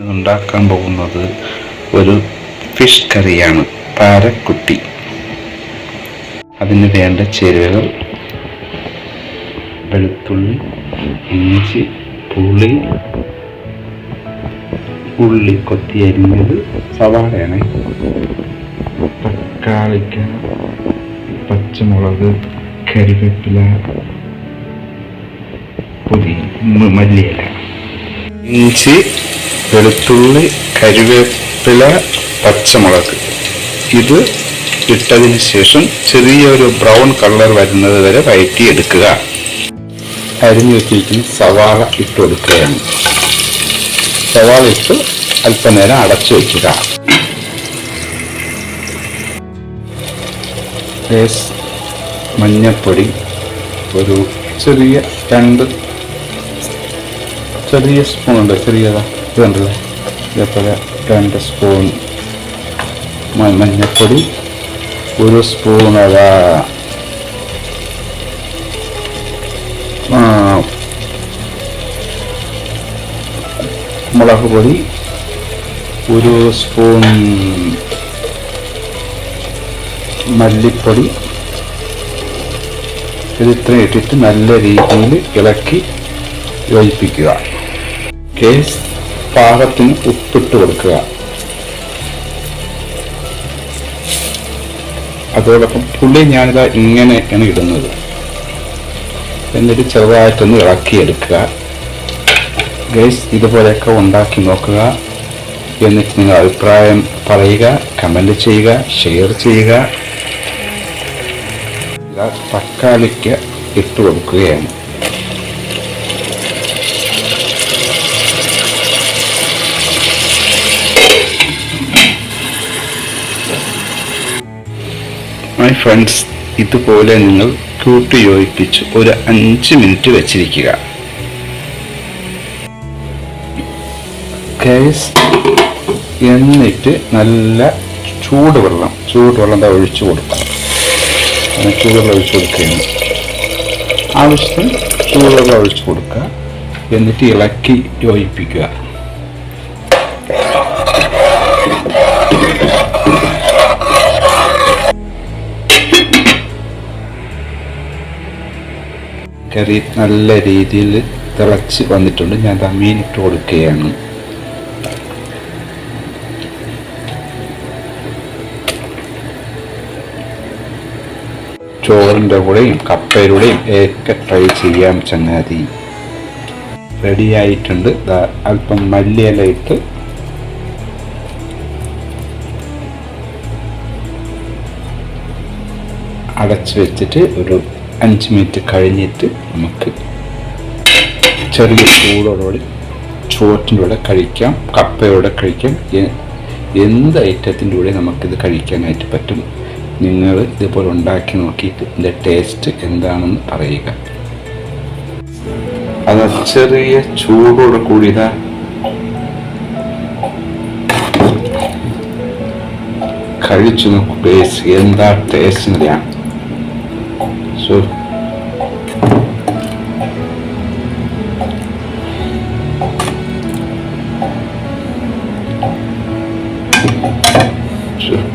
ഉണ്ടാക്കാൻ പോകുന്നത് ഒരു ഫിഷ് കറിയാണ്. പാരക്കുട്ടി. അതിന് വേണ്ട ചേരുവകൾ: വെളുത്തുള്ളി, ഇഞ്ചി, പുളി, ഉള്ളി കൊത്തി അരിഞ്ഞത്, സവാളയാണ്, തക്കാളിക്ക, പച്ചമുളക്, കരിവേപ്പില, മല്ലിയില. ഇഞ്ചി, വെളുത്തുള്ളി, കരിവേപ്പില, പച്ചമുളക് ഇത് ഇട്ടതിന് ശേഷം ചെറിയൊരു ബ്രൗൺ കളർ വരുന്നത് വരെ വഴറ്റിയെടുക്കുക. അരിഞ്ഞു വെച്ചിരിക്കുന്ന സവാള ഇട്ട് കൊടുക്കുകയാണ്. സവാള ഇട്ട് അല്പനേരം അടച്ചു വയ്ക്കുക. മഞ്ഞൾപ്പൊടി ഒരു ചെറിയ സ്പൂണുണ്ട്, ഇതുണ്ടല്ലോ, ഇതേപോലെ 2 സ്പൂൺ മഞ്ഞൾപ്പൊടി, 1 സ്പൂൺ മുളക് പൊടി, 1 സ്പൂൺ മല്ലിപ്പൊടി. ഇത്രയും ഇട്ടിട്ട് നല്ല രീതിയിൽ ഇളക്കി യോജിപ്പിക്കുക. പാകത്തിന് ഉപ്പിട്ട് കൊടുക്കുക. അതോടൊപ്പം പുളി ഞാനിതാ ഇങ്ങനെയാണ് ഇടുന്നത്. എന്നിട്ട് ചെറുതായിട്ടൊന്ന് ഇളക്കിയെടുക്കുക. ഇതുപോലെയൊക്കെ ഉണ്ടാക്കി നോക്കുക. എന്നിട്ട് നിങ്ങൾ അഭിപ്രായം പറയുക, കമന്റ് ചെയ്യുക, ഷെയർ ചെയ്യുക. തക്കാളിക്ക് ഇട്ട് കൊടുക്കുകയാണ്. മൈ ഫ്രണ്ട്സ്, ഇതുപോലെ നിങ്ങൾ കൂട്ടി യോജിപ്പിച്ച് ഒരു 5 മിനിറ്റ് വെച്ചിരിക്കുക. എന്നിട്ട് നല്ല ചൂടുവെള്ളം ഒഴിച്ചു കൊടുക്കുക. ചൂടുവെള്ളം ഒഴിച്ചു കൊടുക്കുകയാണ്. ആവശ്യത്തിന് ചൂടുവെള്ളം ഒഴിച്ചു കൊടുക്കുക. എന്നിട്ട് ഇളക്കി യോജിപ്പിക്കുക. കറി നല്ല രീതിയിൽ തിളച്ച് വന്നിട്ടുണ്ട്. ഞാൻ മീൻ ഇട്ട് കൊടുക്കുകയാണ്. ചോറിൻ്റെ കൂടെയും കപ്പയിലൂടെയും ഒക്കെ ട്രൈ ചെയ്യാം ചങ്ങാതി. റെഡിയായിട്ടുണ്ട്. അല്പം മല്ലിയില ഇട്ട് അടച്ചു വെച്ചിട്ട് ഒരു 5 മിനിറ്റ് കഴിഞ്ഞിട്ട് നമുക്ക് ചെറിയ ചൂടോടുകൂടി ചോറ്റിൻ്റെ കൂടെ കഴിക്കാം, കപ്പയോടെ കഴിക്കാം. എന്ത് ഐറ്റത്തിൻ്റെ കൂടെ നമുക്കിത് കഴിക്കാനായിട്ട് പറ്റും. നിങ്ങൾ ഇതുപോലെ ഉണ്ടാക്കി നോക്കിയിട്ട് ഇതിൻ്റെ ടേസ്റ്റ് എന്താണെന്ന് പറയുക. അത് ചെറിയ ചൂടോടെ കൂടിയതാ കഴിച്ചു നോക്കുക. എന്താ ടേസ്റ്റ് എന്നറിയാം. So sure.